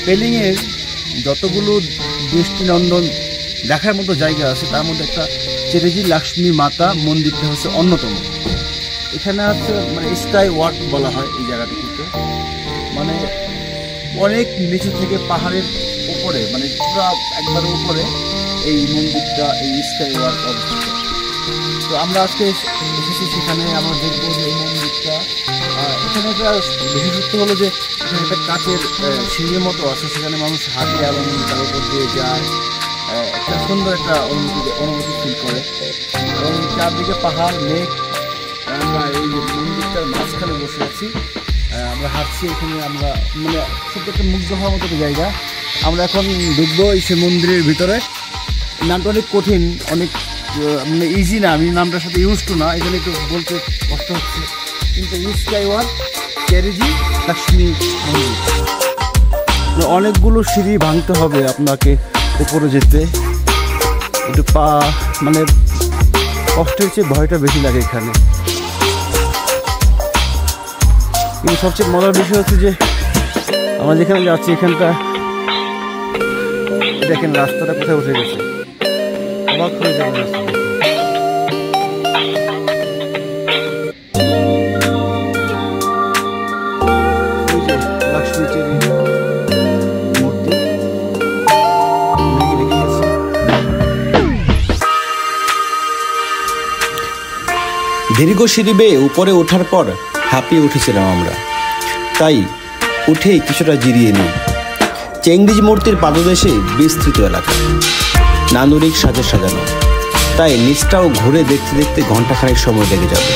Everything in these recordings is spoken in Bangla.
পেলিংয়ের যতগুলো দৃষ্টিনন্দন দেখার মতো জায়গা আছে তার মধ্যে একটা চেরেজি লক্ষ্মী মাতা মন্দিরটা হচ্ছে অন্যতম। এখানে হচ্ছে মানে স্কাই ওয়াক বলা হয় এই জায়গাটিতে, মানে অনেক নিচু থেকে পাহাড়ের উপরে, মানে পুরো একবার উপরে এই মন্দিরটা, এই স্কাই ওয়াক অবস্থিত। তো আমরা আজকে এসেছি সেখানে, আমরা দেখবো যে এই মন্দিরটা, এখানে একটা বিশেষত্ব হলো যে এখানে একটা কাচের সিঁড়ির মতো আছে, সেখানে মানুষ হাঁটে এবং তার উপর দিয়ে যায়, একটা সুন্দর একটা অনুভূতি ফিল করে। এবং চারদিকে পাহাড়, মেঘ, আমরা এই মন্দিরটার মাঝখানে বসে আছি, আমরা হাঁটছি এখানে, আমরা মানে সত্যি একটা মুগ্ধ হওয়ার মতো একটা জায়গা। আমরা এখন ঢুকবো সে মন্দিরের ভিতরে। নামটা অনেক কঠিন, অনেক মানে ইজি না, আমি নামটার সাথে ইউজ টু না, এই জন্য একটু বলতে কষ্ট হচ্ছে, কিন্তু স্কাই ওয়াক চেরেজি লক্ষ্মী মন্দির। অনেকগুলো সিঁড়ি ভাঙতে হবে আপনাকে উপরে যেতে, একটু মানে কষ্টের চেয়ে ভয়টা বেশি লাগে এখানে। কিন্তু সবচেয়ে মজার বিষয় হচ্ছে যে আমরা যেখানে যাচ্ছি এখানটা দেখেন রাস্তাটা কোথায় উঠে গেছে, অবাক হয়ে যাবে রাস্তা। দীর্ঘ সিঁড়ি বেয়ে উপরে ওঠার পর হাঁপিয়ে উঠেছিলাম আমরা, তাই উঠেই কিছুটা জিরিয়ে নিই। চেঙ্গিজ মূর্তির পাদদেশে বিস্তৃত এলাকা, নান্দনিক সাজে সাজানো, তাই নিচটাও ঘুরে দেখতে দেখতে ঘন্টাখানেক সময় লেগে যাবে।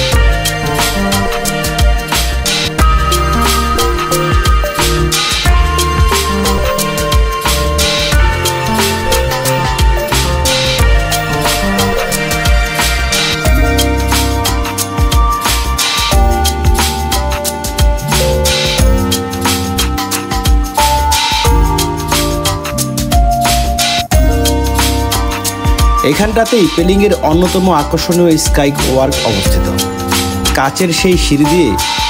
এখানটাতেই পেলিংয়ের অন্যতম আকর্ষণীয় স্কাই ওয়াক অবস্থিত। কাচের সেই সিঁড়ি দিয়ে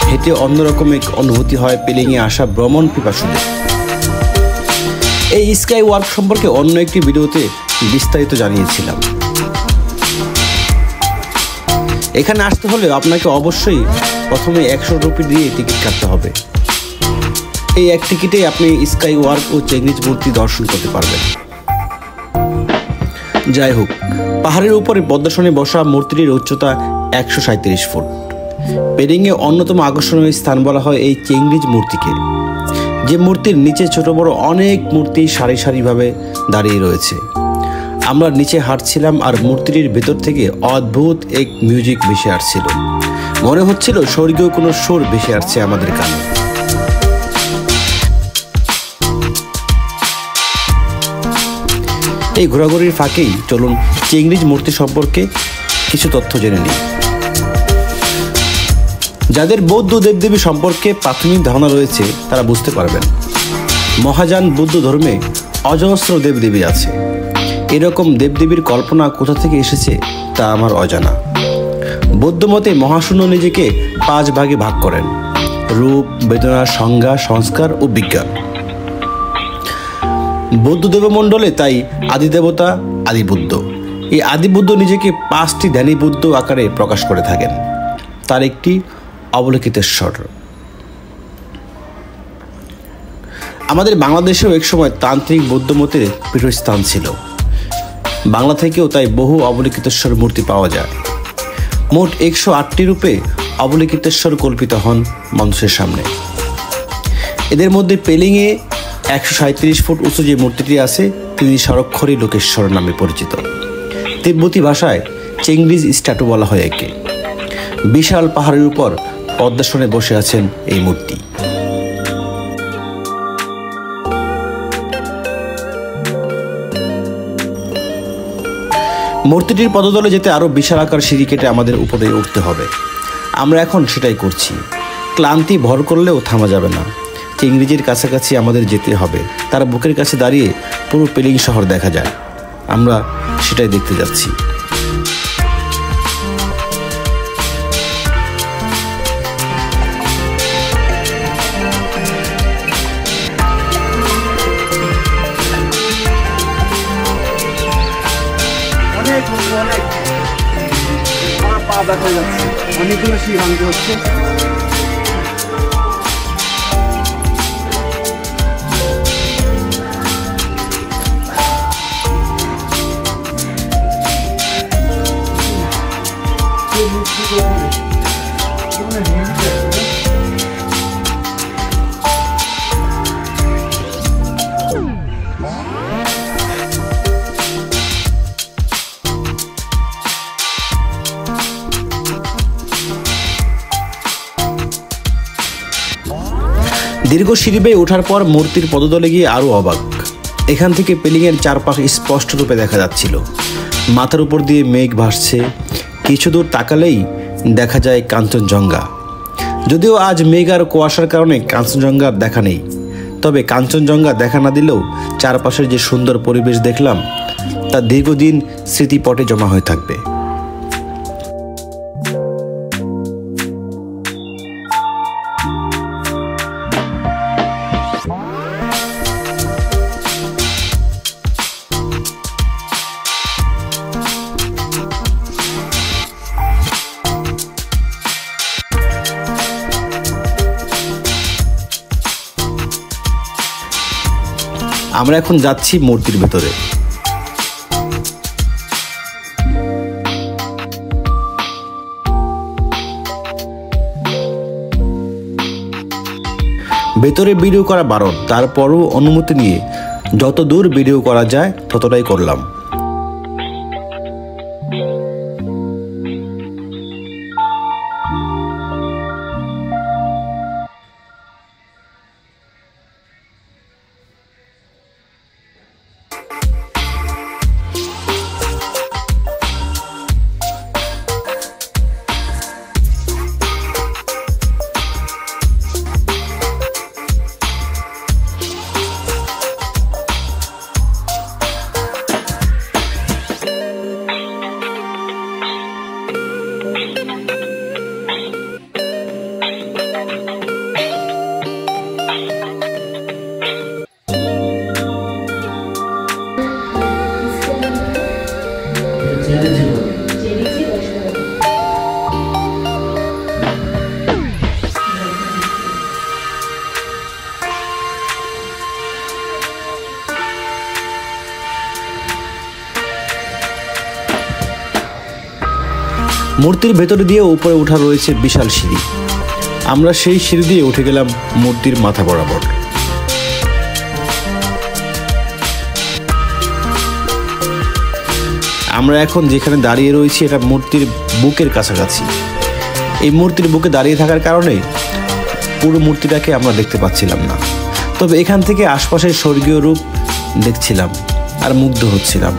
হেঁটে অন্যরকম এক অনুভূতি হয় পেলিংয়ে আসা ভ্রমণ পিপাসুদের। এই স্কাই ওয়াক সম্পর্কে অন্য একটি ভিডিওতে বিস্তারিত জানিয়েছিলাম। এখানে আসতে হলে আপনাকে অবশ্যই প্রথমে 100 রুপি দিয়ে টিকিট কাটতে হবে। এই এক টিকিটেই আপনি স্কাই ওয়াক ও চেঙ্গিজ মূর্তি দর্শন করতে পারবেন। যাই হোক, পাহাড়ের উপরে পদ্মাসনে বসা মূর্তিটির উচ্চতা 137 ফুট। পেলিংয়ে অন্যতম আকর্ষণীয় স্থান বলা হয় এই চেঙ্গিজ মূর্তিকে, যে মূর্তির নিচে ছোট বড় অনেক মূর্তি সারি সারিভাবে দাঁড়িয়ে রয়েছে। আমরা নিচে হাঁটছিলাম আর মূর্তিটির ভেতর থেকে অদ্ভুত এক মিউজিক ভেসে আসছিল, মনে হচ্ছিল স্বর্গীয় কোনো সুর ভেসে আসছে আমাদের কানে। এই ঘোরাঘুরির ফাঁকেই চলুন চেঙ্গিজ মূর্তি সম্পর্কে কিছু তথ্য জেনে নিই। যাদের বৌদ্ধ দেবদেবী সম্পর্কে প্রাথমিক ধারণা রয়েছে তারা বুঝতে পারবেন, মহাযান বৌদ্ধ ধর্মে অজস্র দেবদেবী আছে। এরকম দেবদেবীর কল্পনা কোথা থেকে এসেছে তা আমার অজানা। বৌদ্ধ মতে মহাশূন্য নিজেকে 5 ভাগে ভাগ করেন: রূপ, বেদনা, সংজ্ঞা, সংস্কার ও বিজ্ঞান। বৌদ্ধ দেবমণ্ডলে তাই আদিদেবতা আদিবুদ্ধ। এই আদিবুদ্ধ নিজেকে 5টি ধ্যানী বুদ্ধ আকারে প্রকাশ করে থাকেন, তার একটি অবলোকিতেশ্বর। আমাদের বাংলাদেশেও একসময় তান্ত্রিক বৌদ্ধ মতের পীঠস্থান ছিল। বাংলা থেকেও তাই বহু অবলোকিতেশ্বর মূর্তি পাওয়া যায়। মোট 108টি রূপে অবলোকিতেশ্বর কল্পিত হন মানুষের সামনে। এদের মধ্যে পেলিংয়ে 137 ফুট উঁচু যে মূর্তিটি আছে তিনি স্বরক্ষরী লোকেশ্বর নামে পরিচিত। তিব্বতী ভাষায় চেঙ্গিজ স্ট্যাটু বলা হয় একে। বিশাল পাহাড়ের উপর পদ্মাসনে বসে আছেন এই মূর্তি। মূর্তিটির পদতলে যেতে আরও বিশাল আকার সিঁড়ি কেটে আমাদের উপরে উঠতে হবে। আমরা এখন সেটাই করছি। ক্লান্তি ভর করলেও থামা যাবে না। চেঙ্গিজের কাছাকাছি আমাদের যেতে হবে। তার বুকের কাছে দাঁড়িয়ে পুরো পেলিং শহর দেখা যায়। আমরা সেটাই দেখতে যাচ্ছি। দেখা যাচ্ছে, অনেকগুলো সিঁড়ি ভাঙতে হচ্ছে। দীর্ঘ সিঁড়ি বেয়ে ওঠার পর মূর্তির পদতলে গিয়ে আরও অবাক। এখান থেকে পেলিংয়ের চারপাশ স্পষ্ট রূপে দেখা যাচ্ছিল। মাথার উপর দিয়ে মেঘ ভাসছে, কিছু দূর তাকালেই দেখা যায় কাঞ্চনজঙ্ঘা। যদিও আজ মেঘ আর কুয়াশার কারণে কাঞ্চনজঙ্ঘার দেখা নেই, তবে কাঞ্চনজঙ্ঘা দেখা না দিলেও চারপাশের যে সুন্দর পরিবেশ দেখলাম তা দীর্ঘদিন স্মৃতিপটে জমা হয়ে থাকবে। আমরা এখন যাচ্ছি মূর্তির ভেতরে। ভেতরে ভিডিও করা বারণ, তারপরও অনুমতি নিয়ে যত দূর ভিডিও করা যায় ততটাই করলাম। মূর্তির ভেতরে দিয়ে উপরে ওঠা রয়েছে বিশাল সিঁড়ি। আমরা সেই সিঁড়ি দিয়ে উঠে গেলাম মূর্তির মাথা বরাবর। আমরা এখন যেখানে দাঁড়িয়ে রয়েছি এটা মূর্তির বুকের কাছাকাছি। এই মূর্তির বুকে দাঁড়িয়ে থাকার কারণে পুরো মূর্তিটাকে আমরা দেখতে পাচ্ছিলাম না, তবে এখান থেকে আশপাশের স্বর্গীয় রূপ দেখছিলাম আর মুগ্ধ হচ্ছিলাম।